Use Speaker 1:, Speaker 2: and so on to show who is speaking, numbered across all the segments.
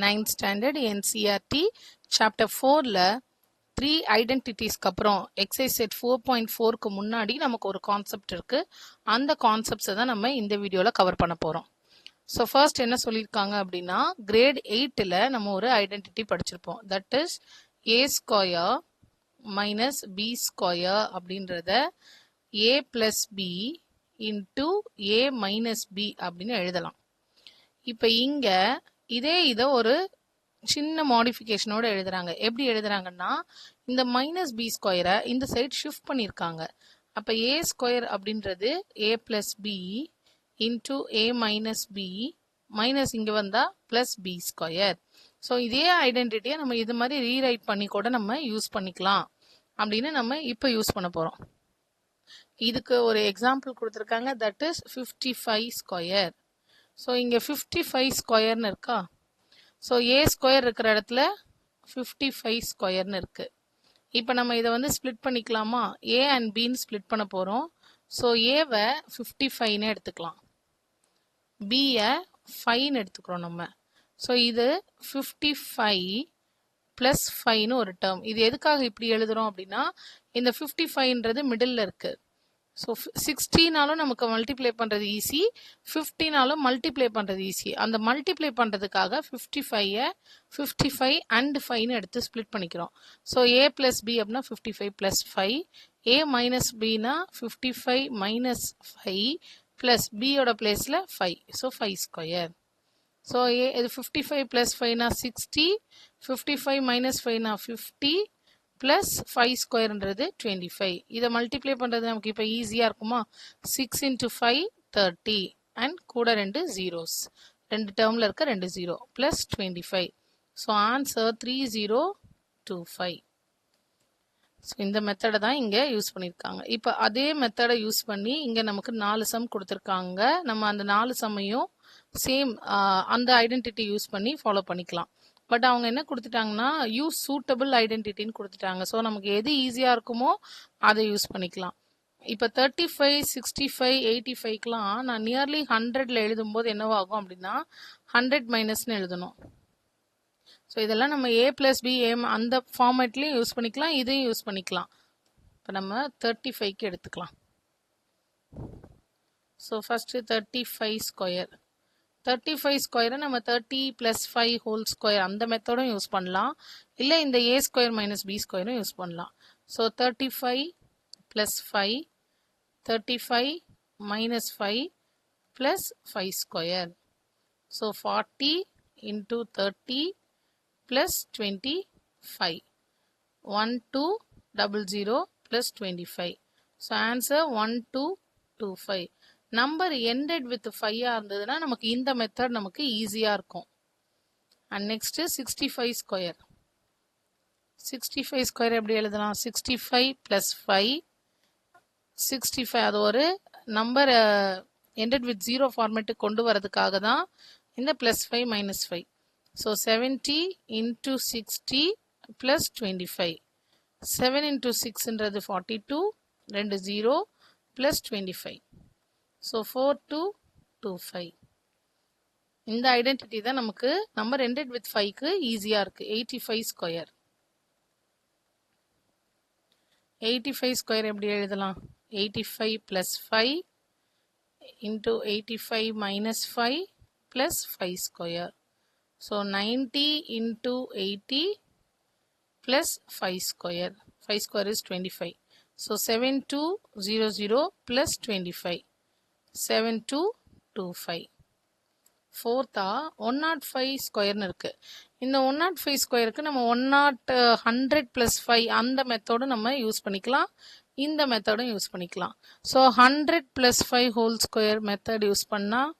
Speaker 1: 9th standard NCERT chapter 4ல 3 ஐடென்டிட்டிஸ்க்கு அப்புறம் exercise set 4.4க்கு முன்னாடி நமக்கு ஒரு கான்செப்ட் இருக்கு. அந்த கான்செப்ட்ஸை தான் நம்ம இந்த வீடியோல கவர் பண்ண போறோம். ஸோ ஃபர்ஸ்ட் என்ன சொல்லியிருக்காங்க அப்படின்னா, கிரேட் 8ல் நம்ம ஒரு ஐடென்டிட்டி படிச்சிருப்போம். That is A square minus B square அப்படின்றத A plus B into A minus B அப்படின்னு எழுதலாம். இப்போ இங்க இதை ஒரு சின்ன மாடிஃபிகேஷனோட எழுதுறாங்க. எப்படி எழுதுறாங்கன்னா, இந்த மைனஸ் பி ஸ்கொயரை இந்த சைட் ஷிஃப்ட் பண்ணியிருக்காங்க. அப்போ ஏ ஸ்கொயர் அப்படின்றது ஏ plus B into A minus B minus இங்கே வந்தால் ப்ளஸ் பி ஸ்கொயர். ஸோ இதே ஐடென்டிட்டியை நம்ம இது மாதிரி ரீரைட் பண்ணி கூட நம்ம யூஸ் பண்ணிக்கலாம் அப்படின்னு நம்ம இப்போ யூஸ் பண்ண போகிறோம். இதுக்கு ஒரு எக்ஸாம்பிள் கொடுத்துருக்காங்க. That is 55 square. ஸோ இங்கே 55 ஸ்கொயர்னு இருக்கா. ஸோ ஏ ஸ்கொயர் இருக்கிற இடத்துல 55 ஸ்கொயர்னு இருக்கு. இப்போ நம்ம இதை வந்து ஸ்ப்ளிட் பண்ணிக்கலாமா? ஏ அண்ட் பின்னு ஸ்ப்ளிட் பண்ண போகிறோம். ஸோ ஏவை 55ன்னு எடுத்துக்கலாம், பியை 5ன்னு எடுத்துக்கிறோம் நம்ம. ஸோ இது 55 ப்ளஸ் 5ன்னு ஒரு டேர்ம். இது எதுக்காக இப்படி எழுதுறோம் அப்படின்னா, இந்த 55ன்றது மிடில் இருக்கு. ஸோ 60நாலும் நமக்கு மல்டிப்ளை பண்ணுறது ஈஸி, 50நாலும் மல்டிப்ளை பண்ணுறது ஈஸி. அந்த மல்டிப்ளை பண்ணுறதுக்காக 55ஐ 55 அண்ட் 5ன்னு எடுத்து ஸ்ப்ளிட் பண்ணிக்கிறோம். ஸோ ஏ ப்ளஸ் பி அப்படின்னா 55 ப்ளஸ் 5, ஏ மைனஸ் பின்னா 55 மைனஸ் 5 ப்ளஸ் பியோட பிளேஸில் 5. So 5 square. ஸோ இது 55 ப்ளஸ் 5னா 60, 55 மைனஸ் 5னா 50 ப்ளஸ் 5 ஸ்கொயர்ன்றது 25. இதை மல்டிப்ளை பண்ணுறது நமக்கு இப்போ ஈஸியாக இருக்குமா? 6 இன்ட்டு 5 30 அண்ட் கூட 2 ஜீரோஸ், 2 டேர்மில் இருக்க 2 zero plus 25. So answer 3025. So இந்த மெத்தடை தான் இங்கே யூஸ் பண்ணியிருக்காங்க. இப்போ அதே மெத்தடை யூஸ் பண்ணி இங்கே நமக்கு 4 சம் கொடுத்துருக்காங்க. நம்ம அந்த 4 சம்மையும் சேம் அந்த ஐடென்டிட்டி யூஸ் பண்ணி ஃபாலோ பண்ணிக்கலாம். பட் அவங்க என்ன கொடுத்துட்டாங்கன்னா, யூஸ் சூட்டபிள் ஐடென்டிட்டின்னு கொடுத்துட்டாங்க. ஸோ நமக்கு எது ஈஸியாக இருக்குமோ அதை யூஸ் பண்ணிக்கலாம். இப்போ 35, 65, 85க்கெலாம் நான் நியர்லி 100ல் எழுதும்போது என்னவாகும் அப்படின்னா 100 மைனஸ்ன்னு எழுதணும். ஸோ இதெல்லாம் நம்ம ஏ ப்ளஸ் பி ஏ அந்த ஃபார்மேட்லேயும் யூஸ் பண்ணிக்கலாம், இதையும் யூஸ் பண்ணிக்கலாம். இப்போ நம்ம 35க்கு எடுத்துக்கலாம். So first 35 square. 35 ஸ்கொயரை நம்ம 30 ப்ளஸ் 5 ஹோல் ஸ்கொயர் அந்த மெத்தடும் யூஸ் பண்ணலாம், இல்லை இந்த ஏ ஸ்கொயர் மைனஸ் பி ஸ்கொயரும் யூஸ் பண்ணலாம். So 35 plus 5, 35 minus 5 plus 5 square. So 40 into 30 plus 25, 1200 plus 25. So answer 1225. Number ended with 5 இருந்ததுன்னா நமக்கு இந்த மெத்தட் நமக்கு ஈஸியாக இருக்கும். And next 65 square. 65 ஸ்கொயர் எப்படி எழுதலாம்? 65 ப்ளஸ் 5, 65 அது ஒரு நம்பர் எண்டட் வித் 0 ஃபார்மேட்டுக்கு கொண்டு வரதுக்காக தான் இந்த plus 5 minus 5. So 70 into 60 plus 25. 7 into 6ன்றது 42, 2 0 ப்ளஸ் 25. ஸோ 4225. இந்த ஐடென்டிட்டி தான் நமக்கு நம்பர் எண்டட் வித் 5க்கு ஈஸியாக இருக்குது. 85 ஸ்கொயர். 85 ஸ்கொயர் எப்படி எழுதலாம்? 85 plus 5 into 85 minus 5 plus 5 square. So 90 into 80 plus 5 square. 5 square is 25. So 7200 plus 25. 7225. ஃபோர்த்தா 105 ஸ்கொயர்னு இருக்கு. இந்த 105 ஸ்கொயருக்கு நம்ம 100 ப்ளஸ் 5 அந்த மெத்தடும் நம்ம யூஸ் பண்ணிக்கலாம், இந்த மெத்தடும் யூஸ் பண்ணிக்கலாம். So 100 plus 5 whole square method use பண்ணால்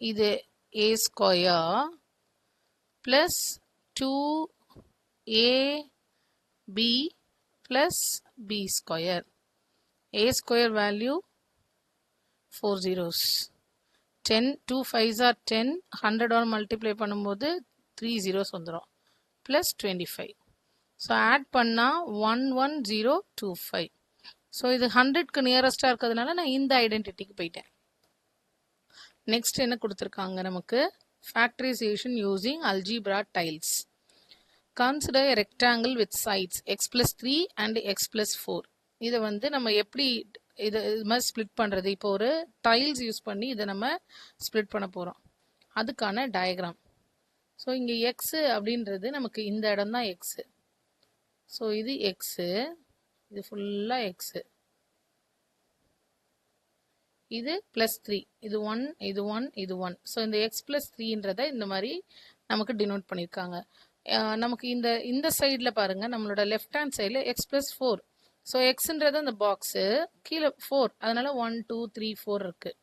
Speaker 1: இது a square plus 2ab plus b square. A square value 4 zeros. 10, 2 5s are 10, 100 ஆல் மல்டிப்ளை பண்ணும்போது 3 zeros வந்துடும் ப்ளஸ் 25. ஸோ ஆட் பண்ணால் 11025. ஸோ இது 100க்கு நியரஸ்டாக இருக்கிறதுனால நான் இந்த ஐடென்டிட்டிக்கு போயிட்டேன். நெக்ஸ்ட் என்ன கொடுத்துருக்காங்க நமக்கு? Factorization using algebra tiles. Consider a rectangle with sides x plus 3 and x plus 4. இதை வந்து நம்ம எப்படி இது மாதிரி ஸ்ப்ளிட் பண்ணுறது? இப்போ ஒரு டைல்ஸ் யூஸ் பண்ணி இதை நம்ம ஸ்ப்ளிட் பண்ண போகிறோம். அதுக்கான டயக்ராம். ஸோ இங்கே எக்ஸு அப்படின்றது நமக்கு இந்த இடம் தான் எக்ஸு. ஸோ இது எக்ஸு, இது ஃபுல்லாக எக்ஸு, இது ப்ளஸ் 3, இது 1, இது 1, இது 1. ஸோ இந்த எக்ஸ் ப்ளஸ் 3ன்றதை இந்த மாதிரி நமக்கு டினோட் பண்ணியிருக்காங்க. நமக்கு இந்த சைடில் பாருங்கள், நம்மளோட லெஃப்ட் ஹேண்ட் சைடில் எக்ஸ் ப்ளஸ் 4. ஸோ எக்ஸுன்றது அந்த பாக்ஸு, கீழே 4, அதனால் 1 2 3 4 இருக்குது.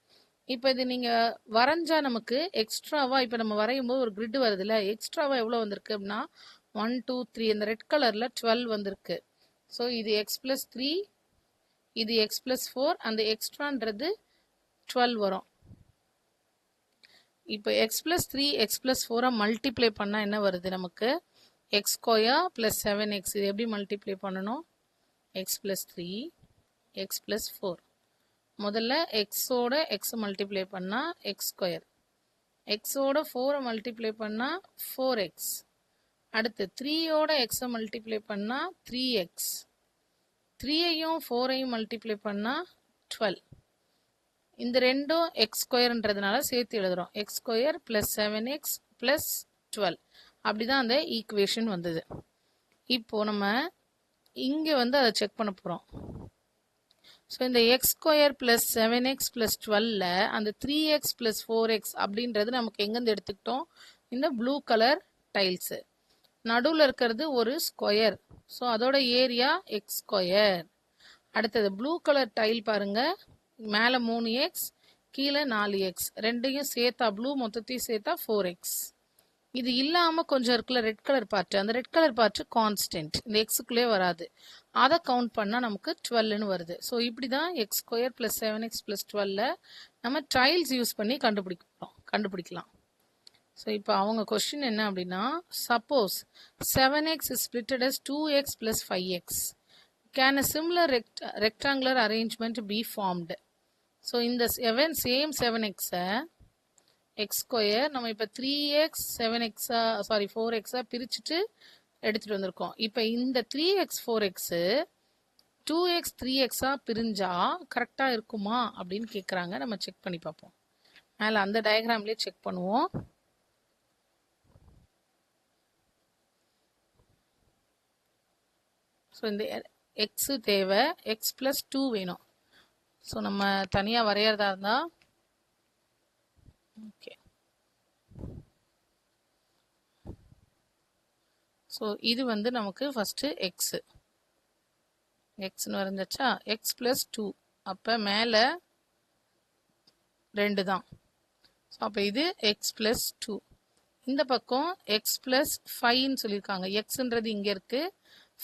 Speaker 1: இப்போ இது நீங்கள் வரைஞ்சா நமக்கு எக்ஸ்ட்ராவாக, இப்போ நம்ம வரையும் போது ஒரு கிரிட் வருதுல்ல, எக்ஸ்ட்ராவாக எவ்வளோ வந்திருக்கு அப்படின்னா 1 2 3, இந்த ரெட் கலரில் 12 வந்திருக்கு. ஸோ இது எக்ஸ் ப்ளஸ் 3, இது எக்ஸ் ப்ளஸ் 4, அந்த எக்ஸ்ட்ரான்றது 12 வரும். இப்போ X plus 3 X plus 4 multiply பண்ணால் என்ன வருது நமக்கு? X square plus 7x. இது எப்படி மல்டிப்ளை பண்ணணும்? X plus 3 X plus 4. முதல்ல எக்ஸோட எக்ஸ் மல்டிப்ளை பண்ணால் எக்ஸ் ஸ்கொயர், எக்ஸோட 4 மல்டிப்ளை பண்ணால் 4x, அடுத்து 3யோட எக்ஸை மல்டிப்ளை பண்ணால் 3x, 3ஐயும் 4ஐயும் மல்டிப்ளை பண்ணால் 12. இந்த ரெண்டும் எக்ஸ் ஸ்கொயர்ன்றதுனால சேர்த்து எழுதுகிறோம். X square plus 7x plus 12. அப்படி தான் அந்த ஈக்குவேஷன் வந்தது. இப்போது நம்ம இங்கே வந்து அதை செக் பண்ண போகிறோம். ஸோ இந்த x square plus 7x plus 12ல் அந்த 3x ப்ளஸ் 4x அப்படின்றது நமக்கு எங்கேருந்து எடுத்துக்கிட்டோம்? இந்த ப்ளூ கலர் டைல்ஸு. நடுவில் இருக்கிறது ஒரு ஸ்கொயர், ஸோ அதோட ஏரியா எக்ஸ் ஸ்கொயர். அடுத்தது ப்ளூ கலர் டைல் பாருங்கள், மேலே 3x கீழே 4x, ரெண்டையும் சேர்த்தா ப்ளூ மொத்தத்தையும் சேர்த்தா 4x. இது இல்லாமல் கொஞ்சம் இருக்குல்ல ரெட் கலர் பார்ட்டு, அந்த ரெட் கலர் பார்ட்டு கான்ஸ்டன்ட், இந்த எக்ஸுக்குள்ளே வராது. அதை கவுண்ட் பண்ணால் நமக்கு 12ன்னு வருது. ஸோ இப்படி தான் x square plus 7x plus 12ல் நம்ம டைல்ஸ் யூஸ் பண்ணி கண்டுபிடிக்கலாம். ஸோ இப்போ அவங்க கொஸ்டின் என்ன அப்படின்னா, suppose 7x is splitted as 2x plus 5x. Can a similar rectangular arrangement be formed? So இந்த சேம் 7x-ஐ எக்ஸ் ஸ்கொயர் நம்ம இப்போ 3x 4x பிரிச்சுட்டு எடுத்துகிட்டு வந்திருக்கோம். இப்போ இந்த 3x 4x 2x 3x பிரிஞ்சா கரெக்டாக இருக்குமா அப்படின்னு கேட்குறாங்க. நம்ம செக் பண்ணி பார்ப்போம். மேலே அந்த டயக்ராம்லேயே செக் பண்ணுவோம். ஸோ இந்த எக்ஸு தேவை, எக்ஸ் ப்ளஸ் 2 வேணும். ஸோ நம்ம தனியாக வரைகிறதா இருந்தால் ஓகே. ஸோ இது வந்து நமக்கு ஃபஸ்ட்டு எக்ஸ்னு வரைஞ்சாச்சா, எக்ஸ் ப்ளஸ் 2, அப்போ மேலே 2 தான். ஸோ அப்போ இது எக்ஸ் ப்ளஸ் 2. இந்த பக்கம் எக்ஸ் ப்ளஸ் 5ன்னு சொல்லியிருக்காங்க. எக்ஸுன்றது இங்கே இருக்குது,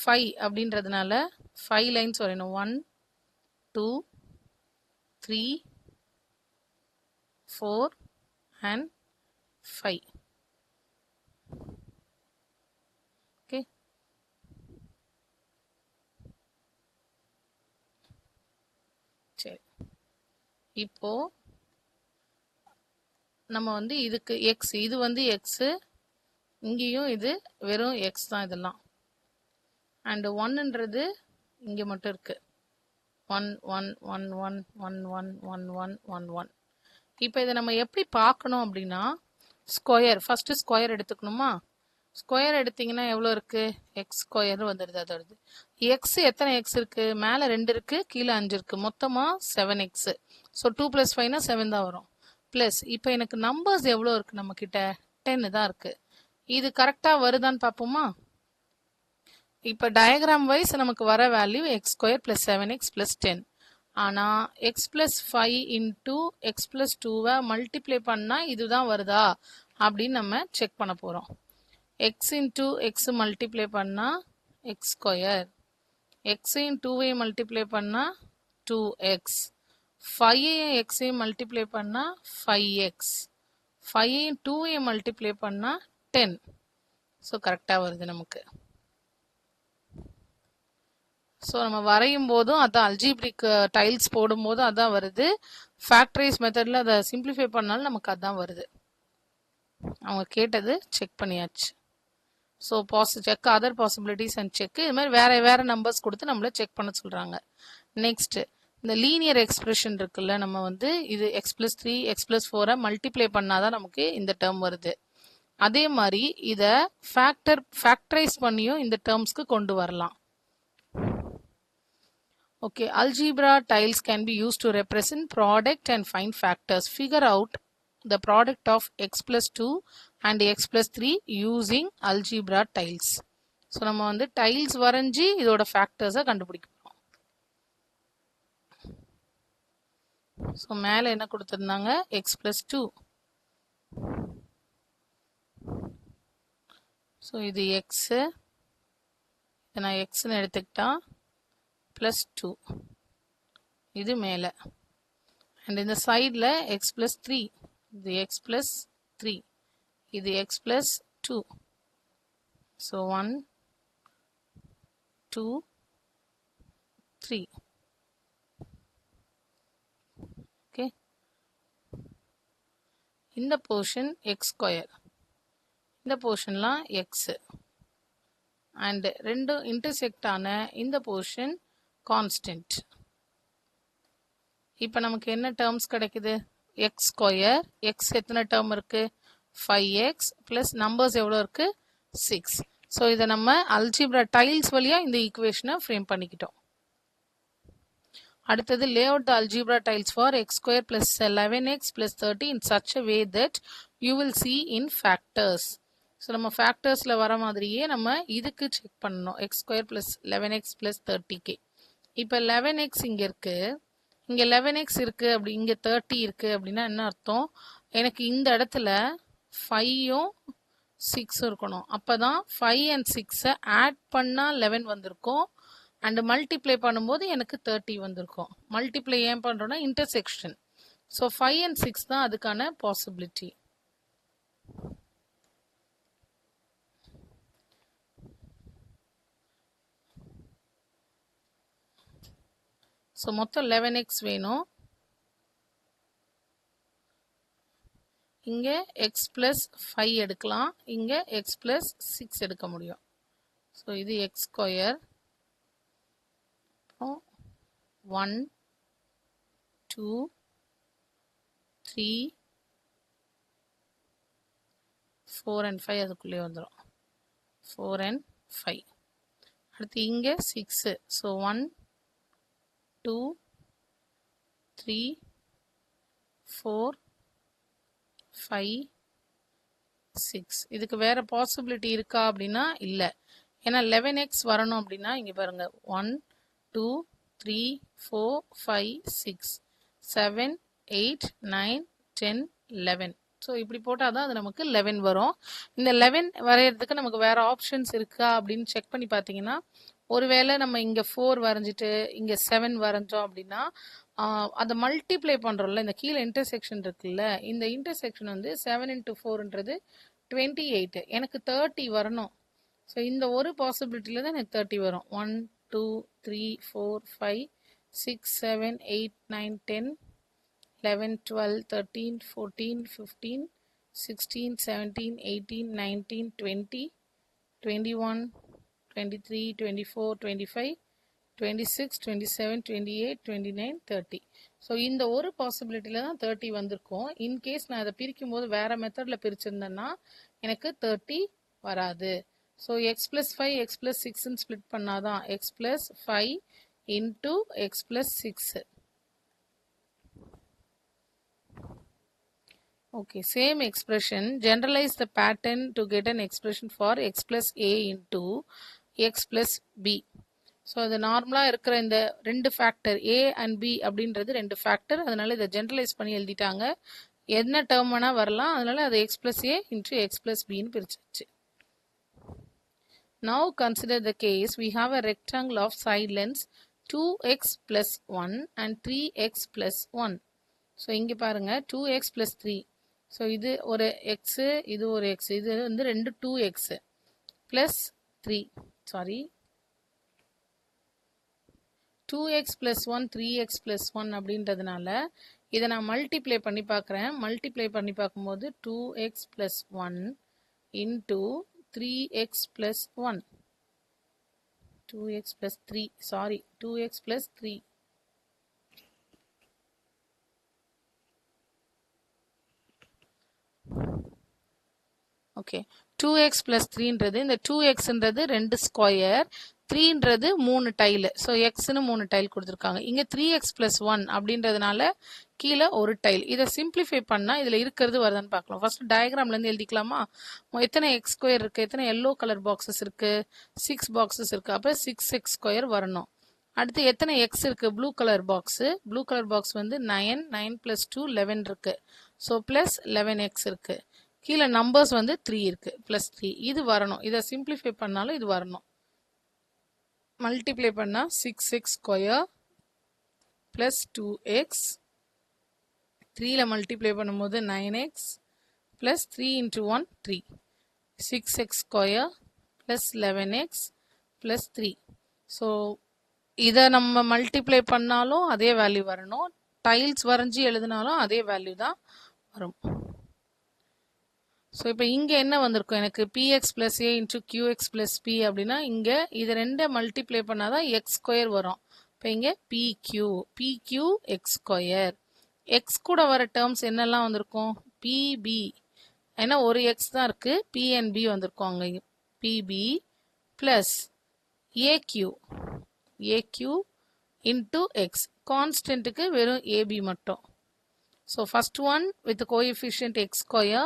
Speaker 1: 5 அப்படின்றதுனால 5 லைன்ஸ் வரையணும். 1 2 3 4 and 5. ஓகே. சரி, இப்போ நம்ம வந்து இதுக்கு எக்ஸ், இது வந்து எக்ஸு, இங்கேயும் இது வெறும் எக்ஸ் தான் இதெல்லாம். அண்டு 1ன்றது இங்கே மட்டும் இருக்குது. 1 1 1 1 1 1 1 1 1 1. இப்போ இதை நம்ம எப்படி பார்க்கணும் அப்படின்னா, ஸ்கொயர் ஃபஸ்ட்டு ஸ்கொயர் எடுத்துக்கணுமா? ஸ்கொயர் எடுத்திங்கன்னா எவ்வளோ இருக்குது? எக்ஸ் ஸ்கொயர் வந்துடுது. அதோடது எக்ஸ் எத்தனை எக்ஸ் இருக்குது? மேலே 2 இருக்குது, கீழே 5 இருக்குது, மொத்தமாக 7x. ஸோ 2 + 5 7 தான் வரும். ப்ளஸ் இப்போ எனக்கு நம்பர்ஸ் எவ்வளோ இருக்குது நம்மக்கிட்ட? 10 தான் இருக்குது. இது கரெக்டாக வருதான்னு பார்ப்போமா? இப்போ டயக்ராம் வைஸ் நமக்கு வர value x square plus 7x plus 10. ஆனால் x plus 5 into x plus 2வை மல்டிப்ளை பண்ணால் இதுதான் வருதா அப்படின்னு நம்ம செக் பண்ண போகிறோம். எக்ஸ் இன்ட்டு எக்ஸ் மல்டிப்ளை பண்ணால் எக்ஸ் ஸ்கொயர், எக்ஸையும் 2வையும் மல்டிப்ளை பண்ணால் 2x, 5ஐயும் எக்ஸையும் மல்டிப்ளை பண்ணால் 5x, 5ஐயும் 2வையும் மல்டிப்ளை பண்ணால் 10. ஸோ கரெக்டாக வருது நமக்கு. ஸோ நம்ம வரையும் போதும் அதான், அல்ஜிப்ரிக் டைல்ஸ் போடும்போதும் அதான் வருது. ஃபேக்டரைஸ் மெத்தடில் அதை சிம்பிளிஃபை பண்ணாலும் நமக்கு அதான் வருது. அவங்க கேட்டது செக் பண்ணியாச்சு. So check other possibilities and check, இது மாதிரி வேற வேற நம்பர்ஸ் கொடுத்து நம்மள செக் பண்ண சொல்றாங்க. நெக்ஸ்ட் இந்த லீனியர் எக்ஸ்பிரஷன் இருக்குல்ல, நம்ம வந்து இது x+3 x+4 மல்டிப்ளை பண்ணாதான் நமக்கு இந்த டேர்ம் வருது. அதே மாதிரி இத ஃபேக்டரைஸ் பண்ணியும் இந்த டேர்ம்ஸ்க்கு கொண்டு வரலாம். Okay, algebra tiles can be used to represent product and find factors. Figure out the product of x+2 and x+3 using algebra tiles. So நம்ம வந்து tiles வரைஞ்சி இதோட factors கண்டுபிடிக்க போறோம். So மேல என்ன கொடுத்திருந்தாங்க, x+2. So இது x, இதை நான் x ன்னு எடுத்துக்கிட்டா +2 இது மேல, and இந்த சைடுல x+3, இது x+3, இது x+2. so 1 2 3. okay, இந்த portion x², இந்த portionலாம் x, and ரெண்டு intersect ஆன இந்த portion constant. இப்போ நமக்கு என்ன terms கிடைக்குது, x², x எத்தனை term இருக்கு, 5x plus numbers எவ்வளோ இருக்கு, 6. ஸோ இதை நம்ம அல்ஜிப்ரா டைல்ஸ் வழியா இந்த ஈக்குவேஷனை ஃப்ரேம் பண்ணிக்கிட்டோம். அடுத்தது lay out the algebra tiles for x² plus 11x plus 30 in such a way that you will see in factors. So நம்ம ஃபேக்டர்ஸில் வர மாதிரியே நம்ம இதுக்கு செக் பண்ணணும், x² plus 11x plus 30k. இப்போ 11x இங்கே இருக்கு, இங்கே 11x இருக்கு, அப்படி இங்கே 30 இருக்கு அப்படின்னா என்ன அர்த்தம், எனக்கு இந்த இடத்துல 5ம் 6 இருக்கணும். அப்பதான் 5 and 6 ஆட் பண்ணா 11 வந்திருக்கும், அண்ட் மல்டிப்ளை பண்ணும்போது எனக்கு 30 வந்திருக்கும். மல்டிப்ளை ஏன் பண்றோம்னா இன்டர்செக்ஷன். ஸோ 5 and 6 தான் அதுக்கான பாசிபிலிட்டி. ஸோ மொத்தம் 11x வேணும். இங்க x plus 5 எடுக்கலாம், இங்க x plus 6 எடுக்க முடியும். ஸோ இது x², 1 2 3 4 and 5 அதுக்குள்ளே வந்துடும், 4 and 5. அடுத்து இங்க 6, ஸோ 1 2 3 4 5 6. இதுக்கு வேற பாசிபிலிட்டி இருக்கா அப்படின்னா இல்லை. ஏன்னா 11x வரணும் அப்படின்னா இங்க பாருங்க 1 2 3 4 5 6 7 8 9 10 11. ஸோ இப்படி போட்டாதான் அது நமக்கு 11 வரும். இந்த 11 வரையறதுக்கு நமக்கு வேற ஆப்ஷன்ஸ் இருக்கா அப்படின்னு செக் பண்ணி பார்த்தீங்கன்னா, ஒருவேளை நம்ம இங்க 4 வரைஞ்சிட்டு இங்க 7 வரைஞ்சோம் அப்படின்னா அதை மல்டிப்ளை பண்றோம்ல, இந்த கீழே இன்டர்செக்ஷன் இருக்குல்ல, இந்த இன்டர்செக்ஷன் வந்து 7 into 4ன்றது 28, எனக்கு 30 வரணும். ஸோ இந்த ஒரு பாசிபிலிட்டியில தான் எனக்கு 30 வரும். 1 2 3 4 5 6 7 8 9 10 11 12 13 14 15 16 17 18 19 20 21 23 24 25 26 27 28 29 30. ஸோ இந்த ஒரு பாசிபிலிட்டியில தான் 30 வந்திருக்கும். இன்கேஸ் நான் அதை பிரிக்கும் போது வேற மெத்தட்ல பிரிச்சிருந்தேன்னா எனக்கு 30 வராது. So x plus 5 x plus 6 split பண்ணாதான் x plus 5 into x plus 6. Okay, same expression, generalize the pattern to get an expression for x plus a into x plus b. So அது நார்மலாக இருக்கிற இந்த ரெண்டு ஃபேக்டர் a and b அப்படின்றது ரெண்டு factor, அதனால இதை ஜென்ரலைஸ் பண்ணி எழுதிட்டாங்க. என்ன டேர்ம் வேணால் வரலாம், அதனால அது x plus a into x plus bன்னு பிரிச்சாச்சு. Now consider the case we have a rectangle of side lengths 2x plus 1 and 3x plus 1. So இங்கே பாருங்க 2x plus 3. ஸோ இது ஒரு x, இது ஒரு x, இது வந்து ரெண்டு 2x plus 3, sorry 2x plus 1 3x plus 1 அப்படின்றதுனால இதை நான் மல்டிப்ளை பண்ணி பார்க்குறேன். மல்டிப்ளை பண்ணி பார்க்கும்போது 2x plus 1 into 3x plus 1. 2x plus 3. Sorry, 2x plus 3. Okay, 2x plus 3ன்றது இந்த 2xன்றது 2 ஸ்கொயர், 3ன்றது 3 டைல். ஸோ எக்ஸ்னு 3 டைல் கொடுத்துருக்காங்க. இங்கே 3x plus 1 அப்படின்றதுனால கீழே ஒரு டைல். இதை சிம்பிளிஃபை பண்ணால் இதில் இருக்கிறது வருதான்னு பார்க்கலாம். ஃபர்ஸ்ட் டயக்ராம்லேருந்து எழுதிக்கலாமா? எத்தனை எக்ஸ் ஸ்கொயர் இருக்குது, எத்தனை எல்லோ கலர் பாக்ஸஸ் இருக்குது, 6 பாக்ஸஸ் இருக்குது. அப்போ 6x ஸ்கொயர் வரணும். அடுத்து எத்தனை எக்ஸ் இருக்குது, blue colour box. Blue colour box வந்து 9, 9 plus 2 11 இருக்குது. ஸோ ப்ளஸ் 11x இருக்குது. கீழே நம்பர்ஸ் வந்து 3 இருக்குது, ப்ளஸ் 3. இது வரணும். இதை சிம்பிளிஃபை பண்ணாலும் இது வரணும். மல்டிப்ளை பண்ணால் 6x square plus 2x, 3ல் multiply பண்ணும்போது 9x plus 3 into 1 3. 6x square plus 11x plus 3. So இதை நம்ம மல்டிப்ளை பண்ணாலும் அதே வேல்யூ வரணும். டைல்ஸ் வரைஞ்சி எழுதினாலும் அதே வேல்யூ தான் வரும். ஸோ இப்போ இங்கே என்ன வந்திருக்கும், எனக்கு px plus a into qx plus p அப்படின்னா இங்கே இது ரெண்டை மல்டிப்ளை பண்ணால் தான் எக்ஸ் ஸ்கொயர் வரும். இப்போ இங்கே pq எக்ஸ் ஸ்கொயர். எக்ஸ் கூட வர டேர்ம்ஸ் என்னெல்லாம் வந்திருக்கும், pb. ஏன்னா ஒரு எக்ஸ் தான் இருக்குது, p and b வந்திருக்கும். அங்கே pb plus aq into x. கான்ஸ்டன்ட்டுக்கு வெறும் ab மட்டும். So first one with the coefficient x square,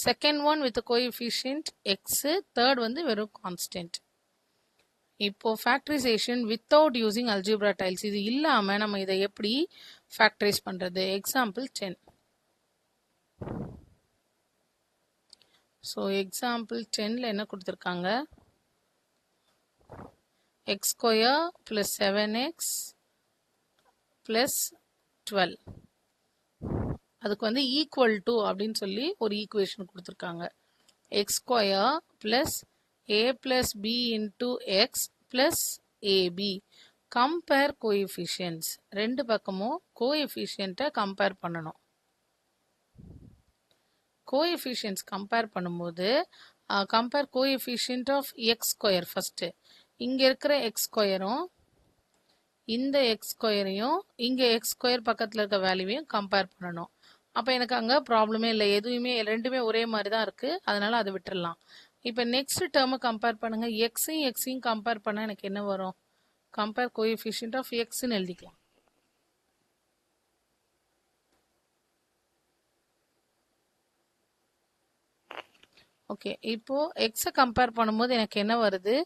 Speaker 1: second one with the coefficient x, third வந்து வெறும் constant. இப்போ factorization without using algebra tiles. இது இல்லாம நம்ம இதை எப்படி factorize பண்றது? Example 10. So example 10ல என்ன கொடுத்திருக்காங்க, x square plus 7x plus 12. அதுக்கு வந்து ஈக்குவல் டு அப்படின்னு சொல்லி ஒரு ஈக்குவேஷன் கொடுத்துருக்காங்க. X square plus a plus b into x plus ab. Compare coefficients. ரெண்டு பக்கமும் கோஎஃபிஷியன்ட்டை கம்பேர் பண்ணணும். கோஎஃபிஷியன்ட்ஸ் கம்பேர் பண்ணும்போது compare coefficient of x square first. இங்கே இருக்கிற எக்ஸ் ஸ்கொயரும் இந்த எக்ஸ் ஸ்கொயரையும் இங்கே எக்ஸ் ஸ்கொயர் பக்கத்தில் இருக்க வேல்யூவையும் கம்பேர் பண்ணணும். அப்போ எனக்கு அங்கே ப்ராப்ளமே இல்லை, எதுவுமே ரெண்டுமே ஒரே மாதிரி தான் இருக்குது, அதனால் அதை விட்டுடலாம். இப்போ நெக்ஸ்ட் டேர்மை கம்பேர் பண்ணுங்கள். எக்ஸையும் கம்பேர் பண்ணால் எனக்கு என்ன வரும், கம்பேர் கோஎஃபிஷியன்ட் ஆஃப் எக்ஸ்ன்னு எழுதிக்கலாம். ஓகே, இப்போது எக்ஸை கம்பேர் பண்ணும்போது எனக்கு என்ன வருது,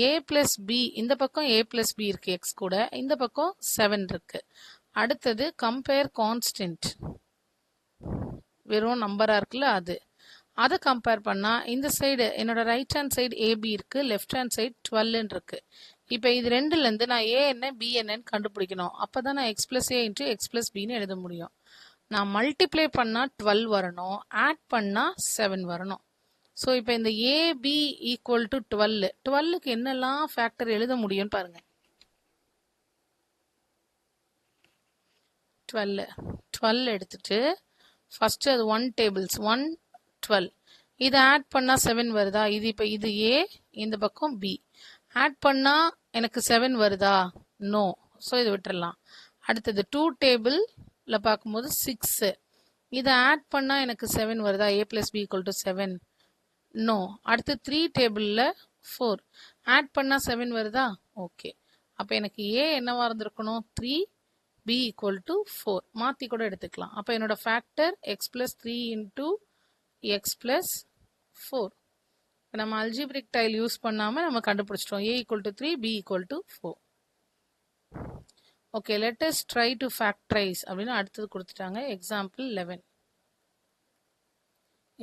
Speaker 1: a plus b. இந்த பக்கம் a plus b இருக்குது எக்ஸ் கூட, இந்த பக்கம் 7 இருக்குது. அடுத்தது கம்பேர் கான்ஸ்டன்ட், வெறும் நம்பராக இருக்குல்ல அது. அதை கம்பேர் பண்ணால் இந்த சைடு என்னோட ரைட் ஹேண்ட் சைடு ஏபி இருக்குது, லெஃப்ட் ஹேண்ட் சைடு 12 இருக்குது. இப்போ இது ரெண்டுலேருந்து நான் ஏ என்ன பி என்னன்னு கண்டுபிடிக்கணும். அப்போ தான் நான் X plus A into x plus பின்னு எழுத முடியும். நான் மல்டிப்ளை பண்ணால் 12 வரணும், ஆட் பண்ணால் 7 வரணும். ஸோ இப்போ இந்த ஏபி ஈக்குவல் டு 12. 12க்கு என்னெல்லாம் ஃபேக்டர் எழுத முடியும்னு பாருங்கள். 12 எடுத்துட்டு ஃபஸ்ட்டு அது 1 டேபிள்ஸ் 1 12. இதை ஆட் பண்ணால் 7 வருதா? இது இப்போ இது ஏ, இந்த பக்கம் பி. ஆட் பண்ணால் எனக்கு 7 வருதா? நோ. ஸோ இதை விட்டுடலாம். அடுத்தது 2 டேபிளில் பார்க்கும்போது 6. இதை ஆட் பண்ணால் எனக்கு 7 வருதா? A plus b equal to 7. No. அடுத்து 3 டேபிளில் 4. ஆட் பண்ணால் 7 வருதா? ஓகே. அப்போ எனக்கு ஏ என்னவா இருந்திருக்கணும்? 3, b ஈக்குவல் டு 4. மாற்றி கூட எடுத்துக்கலாம். அப்போ என்னோட factor x plus 3 into x plus 4. இப்போ நம்ம அல்ஜிப்ரிக் டைல் யூஸ் பண்ணாமல் நம்ம கண்டுபிடிச்சிட்டோம். A equal to 3, b equal to 4. Okay, let us try to factorise அப்படின்னு அடுத்தது கொடுத்துட்டாங்க. Example 11.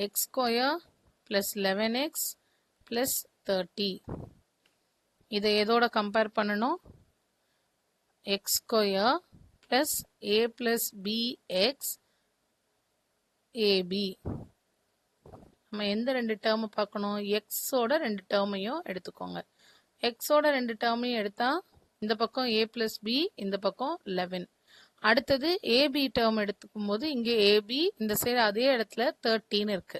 Speaker 1: X square plus 11x plus 30. இதை எதோட கம்பேர் பண்ணணும்? X square plus a plus bx ab. நம்ம எந்த ரெண்டு டேர்மை பார்க்கணும்? எக்ஸோட ரெண்டு டேர்மையும் எடுத்துக்கோங்க. எக்ஸோட ரெண்டு டேர்மையும் எடுத்தால் இந்த பக்கம் ஏ ப்ளஸ் பி, இந்த பக்கம் 11. அடுத்தது ஏபி டேர்ம் எடுத்துக்கும் போது இங்கே ஏபி இந்த சைடு அதே இடத்துல 13 இருக்கு.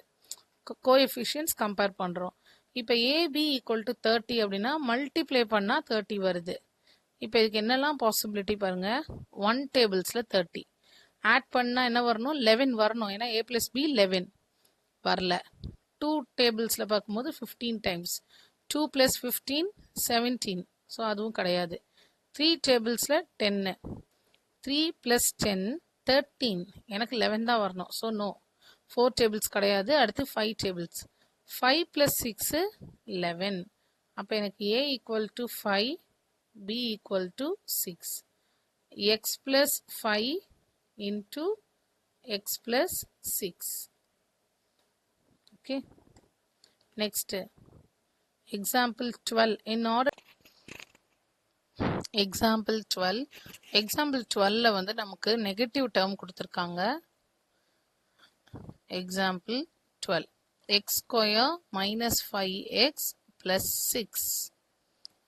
Speaker 1: கோஎஃபிஷியன்ஸ் கம்பேர் பண்ணுறோம். இப்போ ஏபி ஈக்குவல் டு 30 அப்படின்னா மல்டிப்ளை பண்ணால் 30 வருது. இப்போ இதுக்கு என்னெல்லாம் பாசிபிலிட்டி பாருங்க. 1 டேபிள்ஸில் 30 ஆட் பண்ணால் என்ன வரணும்? 11 வரணும். ஏன்னா ஏ பிளஸ் பி 11 வரல. 2 டேபிள்ஸில் பார்க்கும்போது 15 டைம்ஸ் 2 + 15 17. ஸோ அதுவும் கிடையாது. 3 டேபிள்ஸில் 10 3 + 10 13. எனக்கு 11 தான் வரணும். So no. 4 டேபிள்ஸ் கிடையாது. அடுத்து 5 டேபிள்ஸ் 5 + 6 11. அப்போ எனக்கு A = 5 B = 6 x + 5 into x + 6. Okay. Next example 12. In order example 12ல வந்து நமக்கு நெகட்டிவ் டேர்ம் கொடுத்திருக்காங்க. example 12 x² - 5x + 6.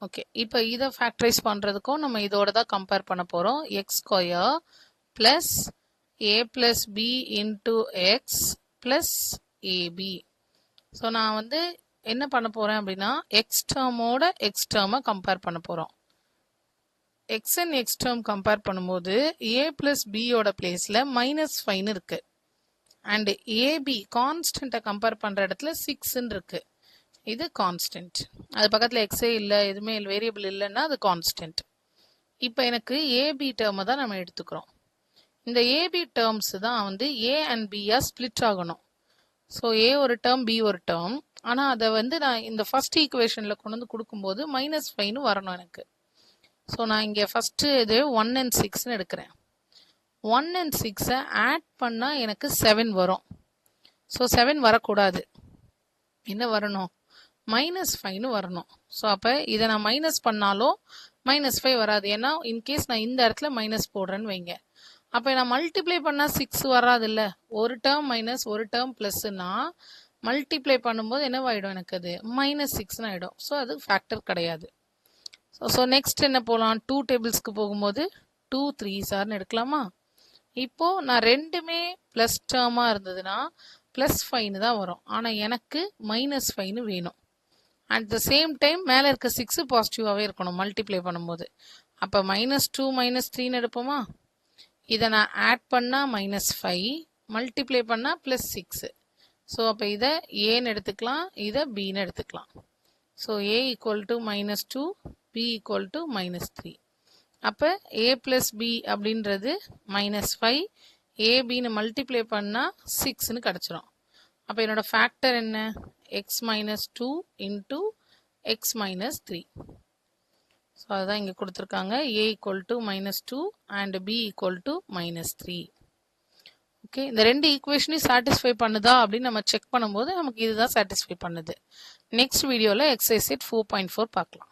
Speaker 1: ஓகே, இப்போ இதை ஃபேக்டரைஸ் பண்ணுறதுக்கும் நம்ம இதோட தான் கம்பேர் பண்ண போகிறோம். x² + a + b into x + ab. So நான் வந்து என்ன பண்ண போகிறேன் அப்படின்னா எக்ஸ் டேர்மோட எக்ஸ் டேர்மை கம்பேர் பண்ண போகிறோம். X and X term compare பண்ணும்போது a + bயோட பிளேஸில் -5 இருக்கு. அண்ட் ஏபி கான்ஸ்டண்ட்டை கம்பேர் பண்ணுற இடத்துல 6 இருக்கு. இது கான்ஸ்டன்ட். அது பக்கத்தில் எக்ஸே இல்லை, எதுவுமே வேரியபிள் இல்லைன்னா அது கான்ஸ்டன்ட். இப்போ எனக்கு ஏபி டேர்மை தான் நம்ம எடுத்துக்கிறோம். இந்த ஏபி டேர்ம்ஸ் தான் வந்து ஏ அண்ட் பியா ஸ்பிளிட் ஆகணும். ஸோ ஏ ஒரு டேர்ம் பி ஒரு டேர்ம். ஆனால் அதை வந்து நான் இந்த ஃபர்ஸ்ட் ஈக்குவேஷனில் கொண்டு வந்து கொடுக்கும்போது -5 வரணும் எனக்கு. ஸோ நான் இங்கே ஃபஸ்ட்டு இது 1 and 6ன்னு எடுக்கிறேன். 1 and 6 ஆட் பண்ணால் எனக்கு 7 வரும். ஸோ 7 வரக்கூடாது. என்ன வரணும்? -5 வரணும். ஸோ அப்போ இதை நான் மைனஸ் பண்ணாலும் -5 வராது. ஏன்னா இன்கேஸ் நான் இந்த இடத்துல மைனஸ் போடுறேன்னு வைங்க. அப்போ நான் மல்டிப்ளை பண்ணால் 6 வராது இல்லை. ஒரு டேர்ம் மைனஸ் ஒரு டேர்ம் ப்ளஸ்ன்னா மல்டிப்ளை பண்ணும்போது என்னவாயிடும்? எனக்கு அது -6ன்னு ஆகிடும். ஸோ அது ஃபேக்டர் கிடையாது. ஸோ நெக்ஸ்ட் என்ன போகலாம்? 2 டேபிள்ஸ்க்கு போகும்போது 2 3s எடுக்கலாமா? இப்போது நான் ரெண்டுமே ப்ளஸ் டேர்மாக இருந்ததுன்னா +5 தான் வரும். ஆனால் எனக்கு -5 வேணும். அட் த சேம் டைம் மேலே இருக்க 6 பாசிட்டிவாகவே இருக்கணும் மல்டிப்ளை பண்ணும்போது. அப்போ -2 -3ன்னு எடுப்போமா? இதை நான் ஆட் பண்ணால் -5, மல்டிப்ளை பண்ணால் +6. ஸோ அப்போ இதை ஏன்னு எடுத்துக்கலாம், இதை பின்னு எடுத்துக்கலாம். So a = -2, b = -3. அப்போ a + b அப்படின்றது -5, ஏபின்னு மல்டிப்ளை பண்ணால் 6ன்னு கிடச்சிரும். அப்போ என்னோட ஃபேக்டர் என்ன? x - 2 into x - 3. ஸோ அதுதான் இங்கே கொடுத்துருக்காங்க. a = -2 and b = -3. ஓகே, இந்த ரெண்டு ஈக்குவேஷனையும் சாட்டிஸ்ஃபை பண்ணுதா அப்படின்னு நம்ம செக் பண்ணும்போது நமக்கு இதுதான் சாட்டிஸ்ஃபை பண்ணுது. நெக்ஸ்ட் வீடியோவில் எக்ஸசைஸ் செட் 4.4 பார்க்கலாம்.